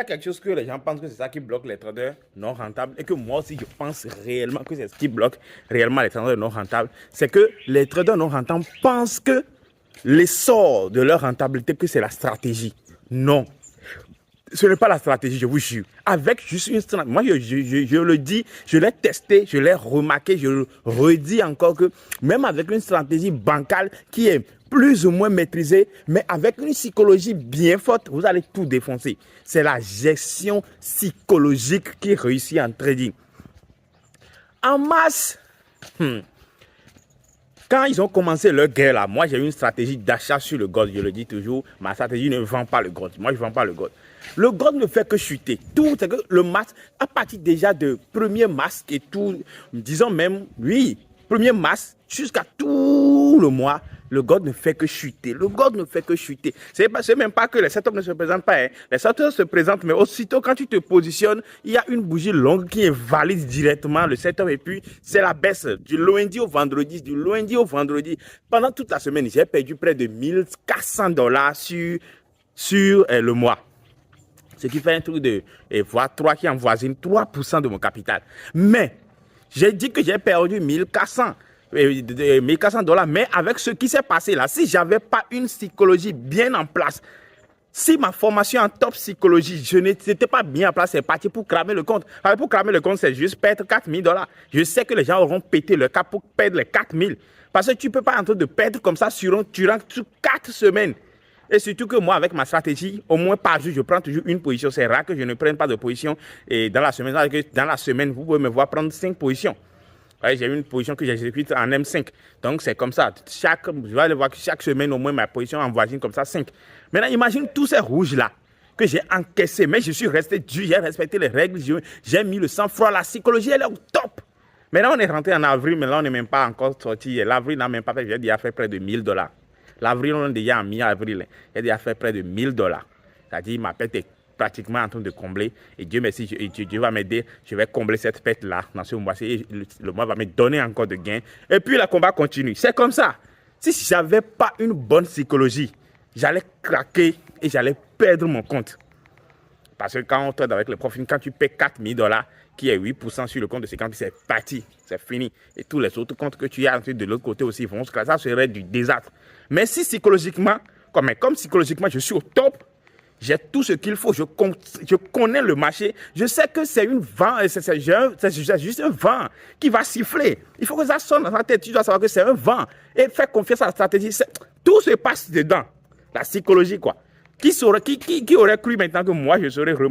a quelque chose que les gens pensent que c'est ça qui bloque les traders non rentables et que moi aussi je pense réellement que c'est ce qui bloque réellement les traders non rentables. C'est que les traders non rentables pensent que l'essor de leur rentabilité, que c'est la stratégie. Non. Ce n'est pas la stratégie, je vous jure. Avec juste une stratégie, moi je le dis, je l'ai testé, je l'ai remarqué, je le redis encore que même avec une stratégie bancale qui est plus ou moins maîtrisée, mais avec une psychologie bien forte, vous allez tout défoncer. C'est la gestion psychologique qui réussit en trading. En masse, quand ils ont commencé leur guerre là, moi j'ai eu une stratégie d'achat sur le gold, je le dis toujours, ma stratégie ne vend pas le gold, moi je ne vends pas le gold. Le gold ne fait que chuter, tout, c'est que le masque, à partir déjà de premier masque et tout, disons même, oui, premier masque jusqu'à tout le mois, le gold ne fait que chuter, le gold ne fait que chuter. C'est même pas que les setups ne se présentent pas, hein. Les setups se présentent, mais aussitôt quand tu te positionnes, il y a une bougie longue qui invalide directement le setup et puis c'est la baisse du lundi au vendredi, du lundi au vendredi. Pendant toute la semaine, j'ai perdu près de $1 400 sur le mois. Ce qui fait un truc de voire 3 qui avoisine 3% de mon capital. Mais j'ai dit que j'ai perdu $1 400. $1 mais avec ce qui s'est passé là, si j'avais pas une psychologie bien en place, si ma formation en top psychologie, je n'étais pas bien en place, c'est parti pour cramer le compte. Alors pour cramer le compte, c'est juste perdre $4 000. Je sais que les gens auront pété le cap pour perdre les 4 000. Parce que tu ne peux pas en train de perdre comme ça durant 4 semaines. Et surtout que moi, avec ma stratégie, au moins par jour, je prends toujours une position. C'est rare que je ne prenne pas de position. Et dans la semaine, vous pouvez me voir prendre 5 positions. Ouais, j'ai une position que j'exécute en M5. Donc, c'est comme ça. Je vais aller voir que chaque semaine, au moins, ma position envoisine comme ça 5. Maintenant, imagine tous ces rouges-là que j'ai encaissés. Mais je suis resté dur, j'ai respecté les règles, j'ai mis le sang-froid. La psychologie, elle est au top. Maintenant, on est rentré en avril, mais là, on n'est même pas encore sorti. L'avril n'a même pas fait, j'ai déjà fait près de $1 000. L'avril, on est déjà en mi-avril. J'ai déjà fait près de $1 000. C'est-à-dire, ma perte est pratiquement en train de combler. Et Dieu merci, Dieu va m'aider. Je vais combler cette perte-là dans ce mois-ci. Et le mois va me donner encore de gains. Et puis, le combat continue. C'est comme ça. Si je n'avais pas une bonne psychologie, j'allais craquer et j'allais perdre mon compte. Parce que quand on trade avec le profit, quand tu paies $4 000, qui est 8% sur le compte de 50, c'est parti, c'est fini. Et tous les autres comptes que tu as de l'autre côté aussi vont se classer, ça serait du désastre. Mais si psychologiquement, comme psychologiquement je suis au top, j'ai tout ce qu'il faut, je connais le marché, je sais que c'est une vent, c'est juste un vent qui va siffler. Il faut que ça sonne dans ta tête, tu dois savoir que c'est un vent. Et faire confiance à la stratégie, tout se passe dedans. La psychologie, quoi. Qui aurait cru maintenant que moi, je serais remonté?